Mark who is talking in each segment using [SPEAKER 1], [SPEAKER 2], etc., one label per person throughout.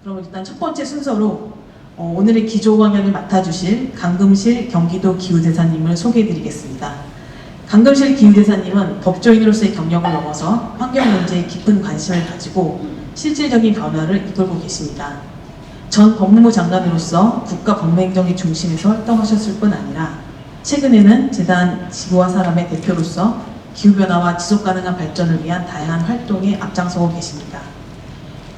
[SPEAKER 1] 그럼 일단 첫 번째 순서로 오늘의 기조 강연을 맡아주실 강금실 경기도 기후대사님을 소개해드리겠습니다. 강금실 기후대사님은 법조인으로서의 경력을 넘어서 환경 문제에 깊은 관심을 가지고 실질적인 변화를 이끌고 계십니다. 전 법무부 장관으로서 국가 법무행정의 중심에서 활동하셨을 뿐 아니라 최근에는 재단 지구와 사람의 대표로서 기후변화와 지속가능한 발전을 위한 다양한 활동에 앞장서고 계십니다.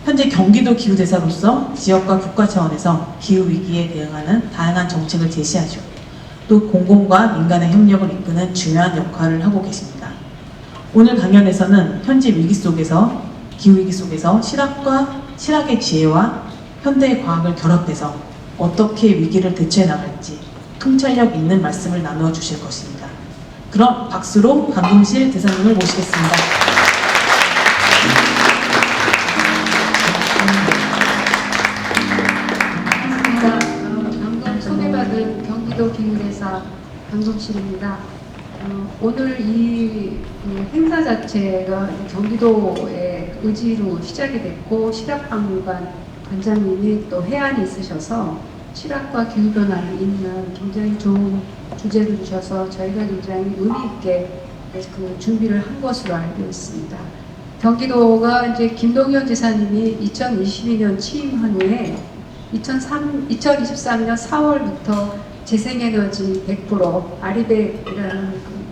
[SPEAKER 1] 현재 경기도 기후대사로서 지역과 국가 차원에서 기후위기에 대응하는 다양한 정책을 제시하시고 또 공공과 민간의 협력을 이끄는 중요한 역할을 하고 계십니다. 오늘 강연에서는 현재 위기 속에서 기후위기 속에서 실학의 지혜와 현대의 과학을 결합해서 어떻게 위기를 대처해 나갈지 통찰력 있는 말씀을 나누어 주실 것입니다. 그럼 박수로 강금실 대사님을 모시겠습니다.
[SPEAKER 2] 방금 소개받은 경기도 기후대사 강금실입니다. 오늘 이 행사 자체가 경기도의 의지로 시작이 됐고 실학박물관 관장님이 또 해안이 있으셔서 실학과 기후변화를 잇는 굉장히 좋은 주제를 주셔서 저희가 굉장히 의미 있게 그 준비를 한 것으로 알고 있습니다. 경기도가 이제 김동연 지사님이 2022년 취임한 후에 2023년 4월부터 재생에너지 100% 아리백이라는 그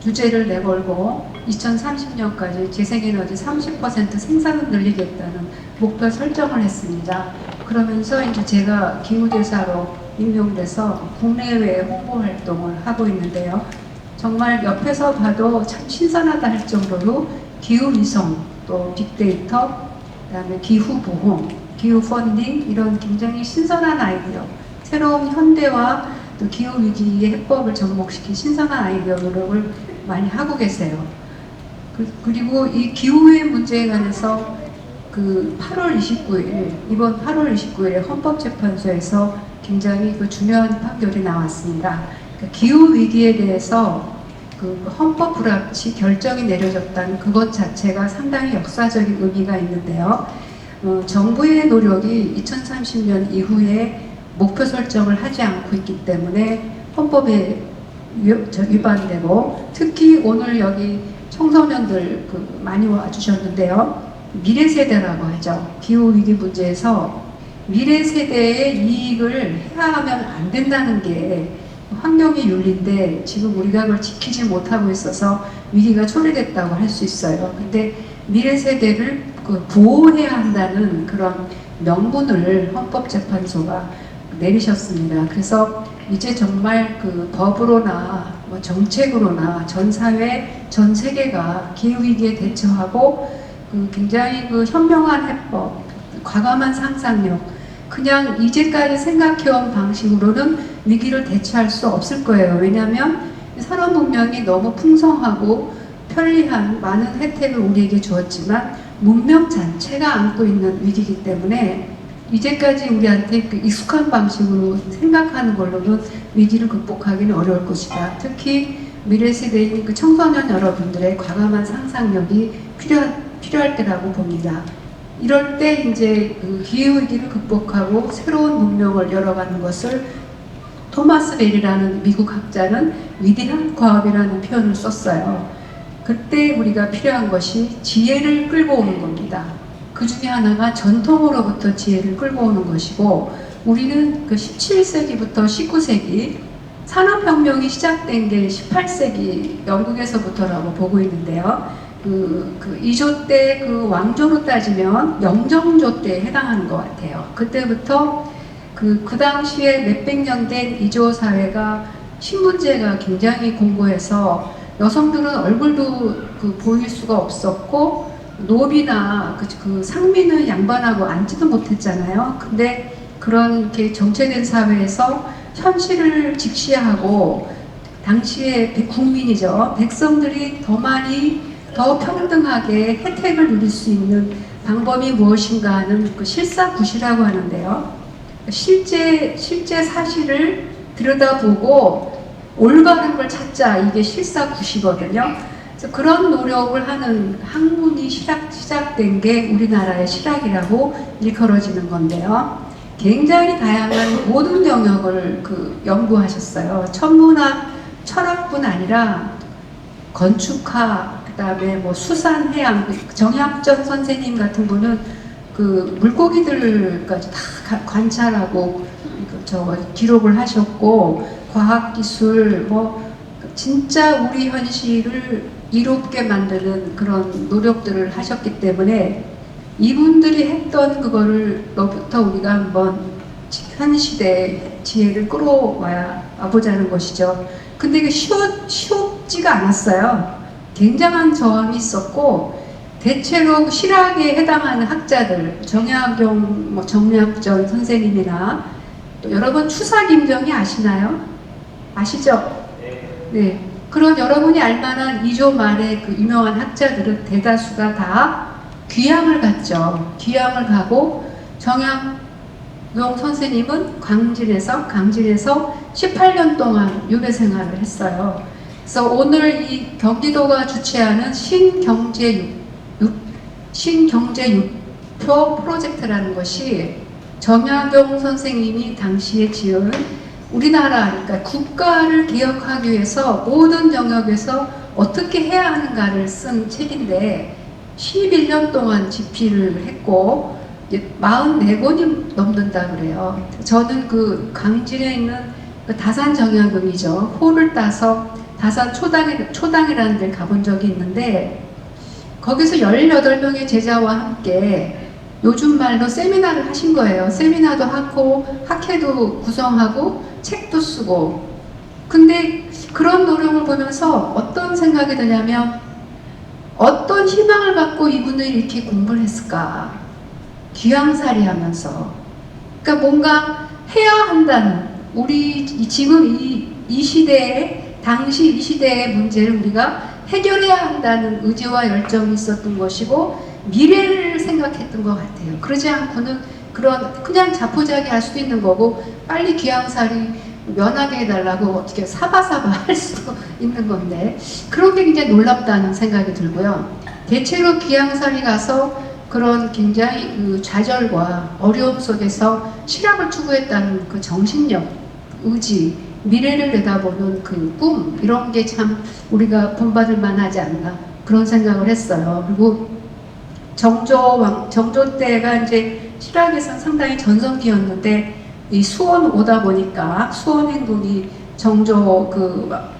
[SPEAKER 2] 주제를 내걸고 2030년까지 재생에너지 30% 생산을 늘리겠다는 목표 설정을 했습니다. 그러면서 이제 제가 기후대사로 임명돼서 국내외 홍보 활동을 하고 있는데요. 정말 옆에서 봐도 참 신선하다 할 정도로 기후위성, 또 빅데이터, 그다음에 기후보험, 기후 펀딩 이런 굉장히 신선한 아이디어, 새로운 현대와 또 기후위기의 해법을 접목시킨 신선한 아이디어 노력을 많이 하고 계세요. 그리고 이 기후의 문제에 관해서 그 8월 29일, 이번 8월 29일에 헌법재판소에서 굉장히 그 중요한 판결이 나왔습니다. 그러니까 기후위기에 대해서 그 헌법 불합치 결정이 내려졌다는 그것 자체가 상당히 역사적인 의미가 있는데요. 정부의 노력이 2030년 이후에 목표 설정을 하지 않고 있기 때문에 헌법에 위반되고, 특히 오늘 여기 청소년들 많이 와주셨는데요. 미래 세대라고 하죠. 기후위기 문제에서 미래 세대의 이익을 해하면 안 된다는 게 환경의 윤리인데 지금 우리가 그걸 지키지 못하고 있어서 위기가 초래됐다고 할 수 있어요. 근데 미래 세대를 보호해야 한다는 그런 명분을 헌법재판소가 내리셨습니다. 그래서 이제 정말 그 법으로나 뭐 정책으로나 전 사회, 전 세계가 기후위기에 대처하고 굉장히 현명한 해법, 과감한 상상력, 그냥 이제까지 생각해온 방식으로는 위기를 대처할 수 없을 거예요. 왜냐하면 산업 문명이 너무 풍성하고 편리한 많은 혜택을 우리에게 주었지만 문명 자체가 안고 있는 위기이기 때문에 이제까지 우리한테 익숙한 방식으로 생각하는 걸로는 위기를 극복하기는 어려울 것이다. 특히 미래 세대인 청소년 여러분들의 과감한 상상력이 필요할 때라고 봅니다. 이럴 때 이제 기후위기를 극복하고 새로운 문명을 열어가는 것을 토마스 벨이라는 미국 학자는 위대한 과업이라는 표현을 썼어요. 그때 우리가 필요한 것이 지혜를 끌고 오는 겁니다. 그 중에 하나가 전통으로부터 지혜를 끌고 오는 것이고, 우리는 17세기부터 19세기 산업혁명이 시작된 게 18세기 영국에서부터라고 보고 있는데요. 이조 때 왕조로 따지면 영정조 때에 해당하는 것 같아요. 그때부터 그 당시에 몇백 년 된 이조 사회가 신분제가 굉장히 공고해서 여성들은 얼굴도 보일 수가 없었고 노비나 상민은 양반하고 앉지도 못했잖아요. 근데 그런 이렇게 정체된 사회에서 현실을 직시하고 당시의 국민이죠. 백성들이 더 평등하게 혜택을 누릴 수 있는 방법이 무엇인가 하는 실사구시라고 하는데요. 실제 사실을 들여다보고 올바른 걸 찾자, 이게 실사구시거든요. 그래서 그런 노력을 하는 학문이 시작된 게 우리나라의 실학이라고 일컬어지는 건데요. 굉장히 다양한 모든 영역을 연구하셨어요. 천문학, 철학뿐 아니라 건축학, 그다음에 뭐 수산, 해양, 정약전 선생님 같은 분은 물고기들까지 다 관찰하고 기록을 하셨고, 과학기술, 뭐 진짜 우리 현실을 이롭게 만드는 그런 노력들을 하셨기 때문에 이분들이 했던 그거를로부터 우리가 한번 현 시대의 지혜를 끌어와보자는 것이죠. 근데 이게 쉽지가 않았어요. 굉장한 저항이 있었고, 대체로 실학에 해당하는 학자들, 정약용, 정약전 선생님이나 또 여러분 추사 김정희 아시나요? 아시죠? 네. 그런 여러분이 알만한 이조 말의 유명한 학자들은 대다수가 다 귀향을 갔죠. 귀향을 가고, 정약용 선생님은 강진에서 18년 동안 유배 생활을 했어요. 그래서 오늘 이 경기도가 주최하는 신경제육표 프로젝트라는 것이 정약용 선생님이 당시에 지은 우리나라, 그러니까 국가를 개혁하기 위해서 모든 영역에서 어떻게 해야 하는가를 쓴 책인데 11년 동안 집필을 했고 44권이 넘는다 그래요. 저는 강진에 있는 다산 정약용이죠. 호를 따서 다산 초당이라는 데 가본 적이 있는데, 거기서 18명의 제자와 함께 요즘 말로 세미나를 하신 거예요. 세미나도 하고 학회도 구성하고 책도 쓰고. 근데 그런 노력을 보면서 어떤 생각이 드냐면, 어떤 희망을 갖고 이분들이 이렇게 공부를 했을까? 귀향살이 하면서. 그러니까 뭔가 해야 한다는, 우리 지금 이 시대에, 당시 이 시대의 문제를 우리가 해결해야 한다는 의지와 열정이 있었던 것이고, 미래를 생각했던 것 같아요. 그러지 않고는 그냥 자포자기 할 수도 있는 거고, 빨리 귀향살이 면하게 해달라고 어떻게 사바사바 할 수도 있는 건데, 그런 게 굉장히 놀랍다는 생각이 들고요. 대체로 귀향살이 가서 그런 굉장히 좌절과 어려움 속에서 실학을 추구했다는 정신력, 의지, 미래를 내다보는 꿈, 이런 게 참 우리가 본받을 만하지 않나, 그런 생각을 했어요. 그리고 정조 때가 이제 실학에서는 상당히 전성기였는데, 이 수원 오다 보니까 수원 행궁이 정조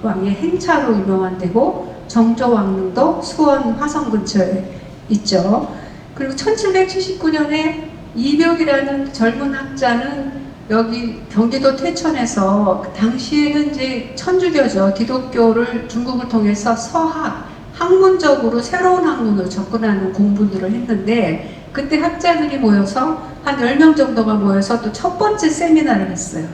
[SPEAKER 2] 왕의 행차로 유명한 데고, 정조 왕릉도 수원 화성 근처에 있죠. 그리고 1779년에 이벽이라는 젊은 학자는 여기 경기도 퇴천에서, 당시에는 이제 천주교죠. 기독교를 중국을 통해서 학문적으로 새로운 학문으로 접근하는 공부들을 했는데, 그때 학자들이 모여서 한 10명 정도가 모여서 또 첫 번째 세미나를 했어요.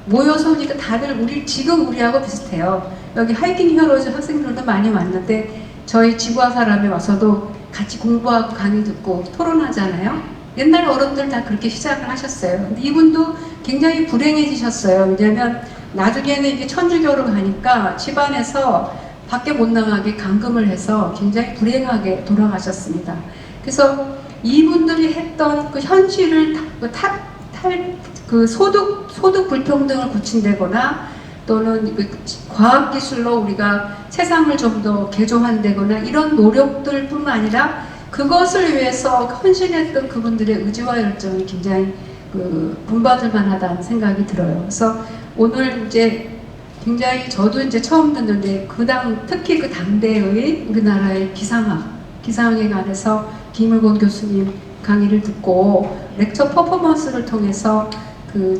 [SPEAKER 2] 모여서 오니까 다들 지금 우리하고 비슷해요. 여기 하이킹 히어로즈 학생들도 많이 왔는데, 저희 지구화 사람이 와서도 같이 공부하고 강의 듣고 토론하잖아요. 옛날 어른들 다 그렇게 시작을 하셨어요. 근데 이분도 굉장히 불행해지셨어요. 왜냐면 나중에는 이게 천주교로 가니까 집안에서 밖에 못 나가게 감금을 해서 굉장히 불행하게 돌아가셨습니다. 그래서 이분들이 했던 현실을 소득 불평등을 고친다거나, 또는 과학기술로 우리가 세상을 좀 더 개조한다거나, 이런 노력들 뿐만 아니라 그것을 위해서 헌신했던 그분들의 의지와 열정이 굉장히 본받을 만하다는 생각이 들어요. 그래서 오늘 이제 굉장히 저도 이제 처음 듣는데, 특히 당대의 우리나라의 기상에 관해서 김을곤 교수님 강의를 듣고 렉처 퍼포먼스를 통해서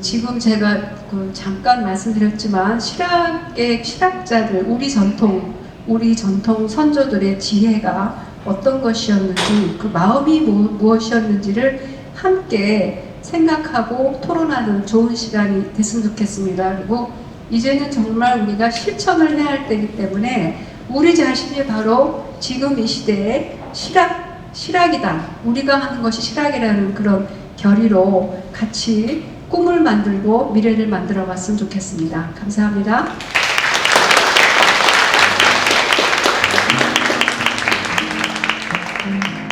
[SPEAKER 2] 지금 제가 잠깐 말씀드렸지만 실학자들, 우리 전통 선조들의 지혜가 어떤 것이었는지, 그 마음이 무엇이었는지를 함께 생각하고 토론하는 좋은 시간이 됐으면 좋겠습니다. 그리고 이제는 정말 우리가 실천을 해야 할 때이기 때문에 우리 자신이 바로 지금 이 시대의 실학이다. 우리가 하는 것이 실학이라는 그런 결의로 같이 꿈을 만들고 미래를 만들어 봤으면 좋겠습니다. 감사합니다. 네.